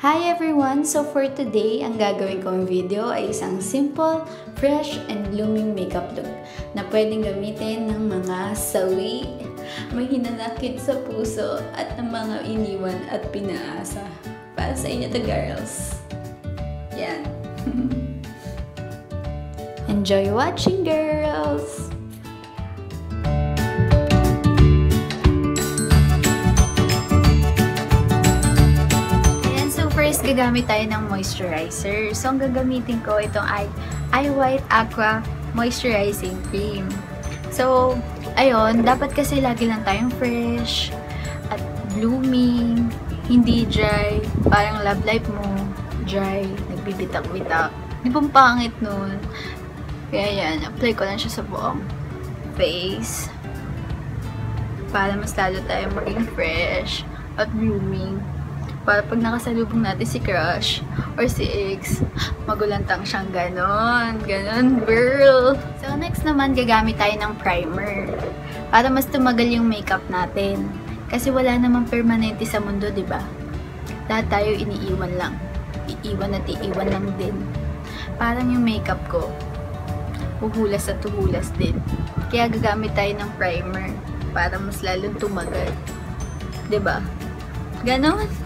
Hi everyone! So for today, ang gagawin kong video ay isang simple, fresh, and blooming makeup look na pwedeng gamitin ng mga sawi, may hinanakit sa puso, at ng mga iniwan at pinaasa. Para sa inyo to, girls! Yan! Enjoy watching, girls! First, gagamit tayo ng moisturizer. So, ang gagamitin ko, itong Eye White Aqua Moisturizing Cream. So, ayun, dapat kasi lagi lang tayong fresh at blooming, hindi dry. Parang love life mo, dry, nagbibitak-bitak. Di ba pangit nun? Kaya yan, apply ko lang siya sa buong face. Para mas lalo tayo maging fresh at blooming. Para pag nakasalubong natin si crush or si ex, magulantang siyang ganon. Ganon, girl! So, next naman, gagamit tayo ng primer. Para mas tumagal yung makeup natin. Kasi wala namang permanente sa mundo, di ba? Lahat tayo iniiwan lang. Iiwan at iiwan lang din. Parang yung makeup ko, huhulas at huhulas din. Kaya gagamit tayo ng primer para mas lalong tumagal. Di ba? Ganon!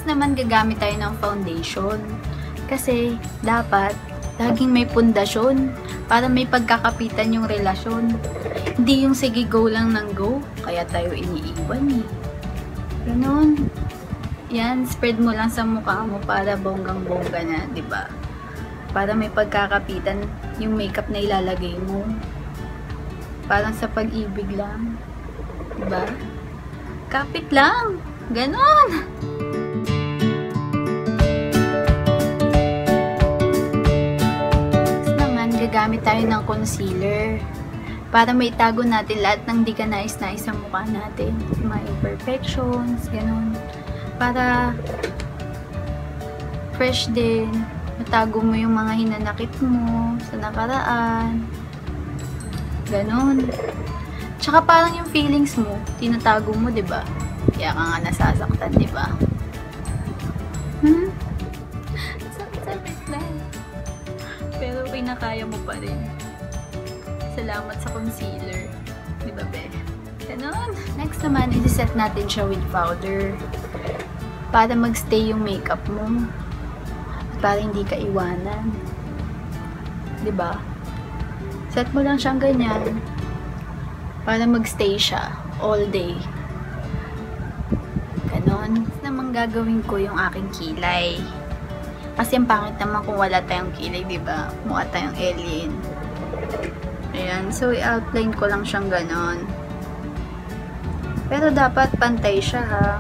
Naman gagamit tayo ng foundation kasi dapat laging may pundasyon para may pagkakapitan yung relasyon, hindi yung sige go lang ng go kaya tayo iniiwan ganon. Yan, spread mo lang sa mukha mo para bonggang bongga na, di ba? Para may pagkakapitan yung makeup na ilalagay mo, parang sa pag-ibig lang, di ba? Kapit lang, ganon. Gagamit tayo ng concealer para may tago natin lahat ng di ka nais-nais sa mukha natin. Mga imperfections, ganun. Para fresh din. Matago mo yung mga hinanakit mo sa nakaraan. Ganun. Tsaka parang yung feelings mo, tinatago mo, diba? Kaya ka nga nasasaktan, diba? Sakit na. Pero pinakaya mo pa rin. Salamat sa concealer. Di ba, be? Ganon. Next naman, isi-set natin siya with powder. Para magstay yung makeup mo. Para hindi ka iwanan. Di ba? Set mo lang siyang ganyan. Para magstay siya all day. Ganon. Next naman gagawin ko yung aking kilay. Kasi ang pangit naman kung wala tayong kilay, diba? Mukha tayong alien. Ayan. So, i-outline ko lang siyang ganon. Pero dapat pantay siya, ha?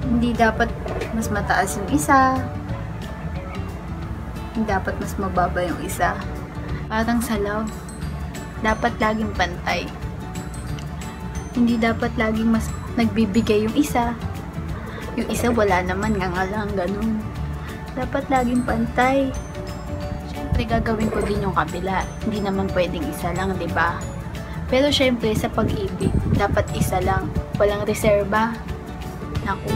Hindi dapat mas mataas yung isa. Hindi dapat mas mababa yung isa. Parang sa love. Dapat laging pantay. Hindi dapat laging mas nagbibigay yung isa. Yung isa wala naman, nga lang, ganon. Dapat laging pantay. Siyempre, gagawin ko din yung kabila. Hindi naman pwedeng isa lang, di ba? Pero siyempre, sa pag-ibig, dapat isa lang. Walang reserba. Naku.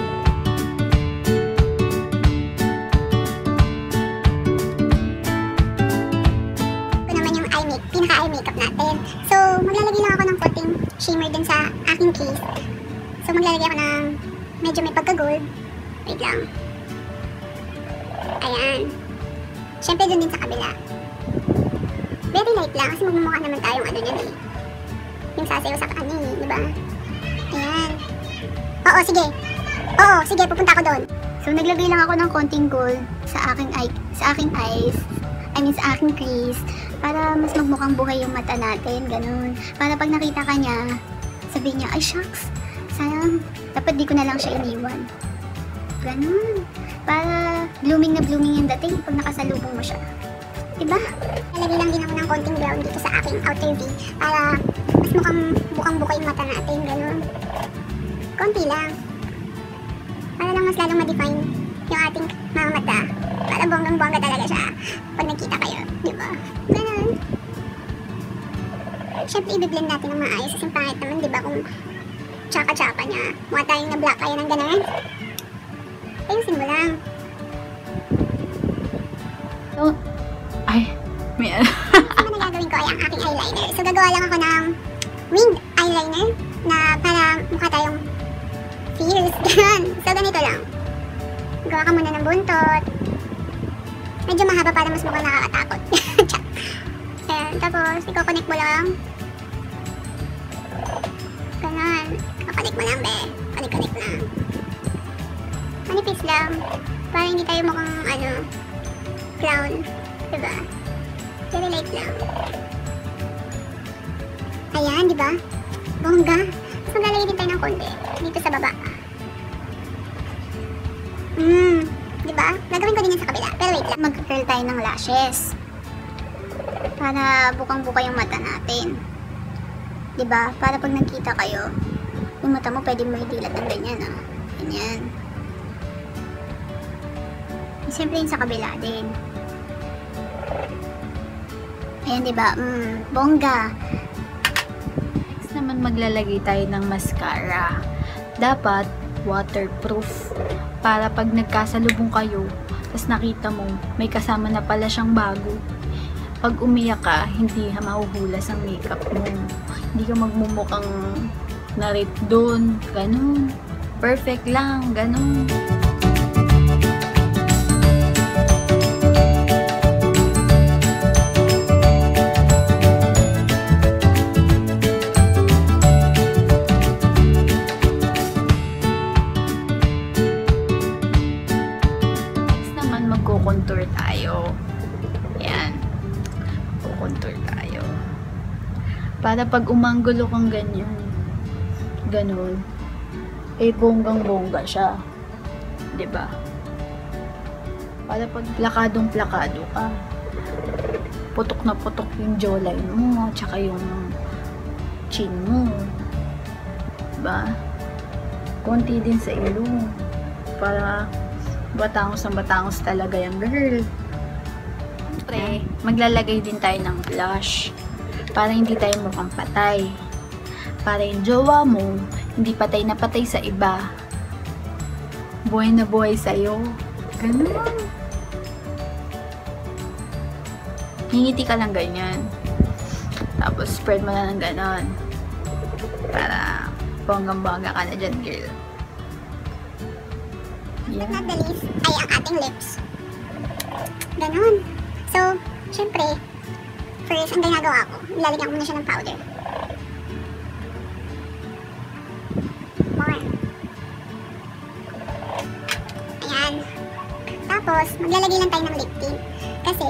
Ito naman yung pinaka-eye makeup natin. So, maglalagay lang ako ng konting shimmer dun sa aking case. So, maglalagay ako ng medyo may pagka-gold. Wait lang. Ayan. Siyempre dun din sa kabila. Very light lang kasi magmumukha naman tayong ano niyan eh. Yung sasayaw sa kanya eh, di ba? Ayan. Oo, sige. Oo, sige, pupunta ako doon. So, naglagay lang ako ng konting gold sa aking eyes. I mean, sa aking crease. Para mas magmukhang buhay yung mata natin, ganun. Para pag nakita ka niya, sabihin niya, ay shucks, sayang, dapat di ko na lang siya iniwan. Ganun. Para blooming na blooming yung dating pag nakasalubong mo siya. Diba? Nalagay lang din ako ng konting brown dito sa aking outer V para mas mukhang bukang-buka yung mata natin. Ganun. Konti lang. Para lang mas lalong ma-define yung ating mga mata. Para bonggang-bongga talaga siya pag nagkita kayo. Diba? Ganun. Siyempre, i-blend natin ng maayos kasi pangit naman, diba? Kung tsaka-tsaka niya. Mukha tayong na-black eye ng ganun. Ayusin mo lang. So, ay, may Ano na gagawin ko ay ang aking eyeliner. So, gagawa lang ako ng winged eyeliner na para mukha tayong fierce. Ganun. So, ganito lang. Gawa ka muna ng buntot. Medyo mahaba para mas mukhang nakakatakot. Ayan. Tapos, iko-connect mo lang. Ganun. Iko-connect mo lang, be. Connect lang. Manipis lang. Para hindi tayo mukhang, clown. Diba? Very light lang. Ayan, diba? Bongga. Tapos maglalagay din tayo ng konti. Dito sa baba. Diba? Gagawin ko din yan sa kabila. Pero wait lang. Mag-curl tayo ng lashes. Para bukang-buka yung mata natin. Diba? Para pag nagkita kayo, yung mata mo pwede mo idilat ng ganyan, ah. Ganyan. Siyempre yun sa kabila din. Ayan, diba? Bongga. next naman maglalagay tayo ng mascara. Dapat waterproof. Para pag nagkasalubong kayo, tapos nakita mo, may kasama na pala siyang bago. Pag umiyak ka, hindi mahuhulas ang makeup mo. Hindi ka magmumukhang narit doon. Ganun. Perfect lang. Ganun. Next naman, magko-contour tayo. Ayan. Contour tayo. Para pag umanggulo kang ganyan, ganun, eh bonggang-bongga siya. 'Di ba? Para pag plakadong-plakado ka, putok na putok yung jawline mo, tsaka yung chin mo. 'Di ba? Konti din sa ilong. Para batangos na batangos talaga yung girl. Siyempre, maglalagay din tayo ng blush para hindi tayo mukhang patay. Para yung jowa mo, hindi patay na patay sa iba. Buhay na buhay sa'yo. Ganun. Hingiti ka lang ganyan. Tapos spread mo na ng ganon. Para bonggang-bongga ka na dyan, girl. Yeah. Not the least ay ang ating lips. Ganon. So, syempre, first, ang ginagawa ko, ilalagyan ko muna siya ng powder. More. Ayan. Tapos, maglalagay lang tayo ng lip tint. Kasi,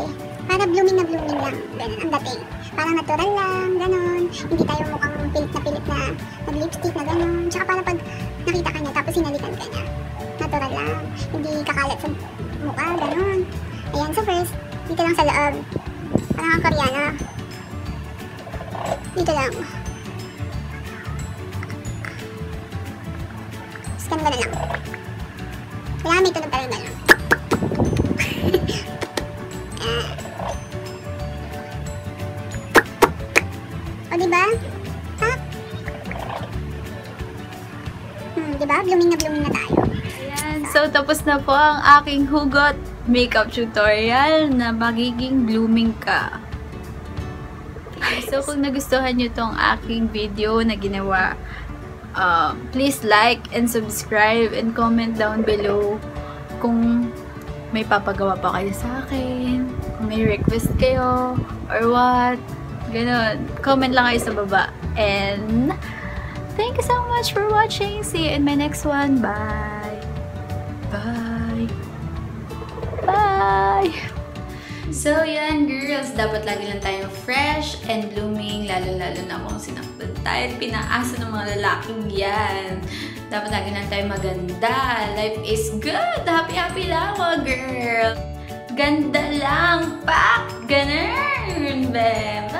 para blooming na blooming lang. Ganun ang dating. Parang natural lang, ganun. Hindi tayo mukhang pilit na nag-lipstick na ganun. Tsaka para pag nakita ka niya, tapos sinalikan ka niya. Natural lang. Hindi kakalat sa mukha, ganun. Ayan, so first, dito lang sa loob. Parang ang Koreana. Dito lang. Scan ko na lang. Wala, may tunog talaga lang. O, diba? Tap. Diba? Blooming na tayo. Ayan. So, tapos na po ang aking hugot makeup tutorial na magiging blooming ka. So, kung nagustuhan nyo tong aking video na ginawa, please like and subscribe and comment down below kung may papagawa pa kayo sa akin, kung may request kayo, or what. Ganon. Comment lang kayo sa baba. And, thank you so much for watching. See you in my next one. Bye! Bye! Bye! So, yan girls. Dapat lagi lang tayong fresh and blooming. Lalo-lalo na kung sinaktan tayo at pinaasa ng mga lalaking yan. Dapat lagi lang tayong maganda. Life is good. Happy-happy lang mga girl. Ganda lang. Pak! Ganun! Bye!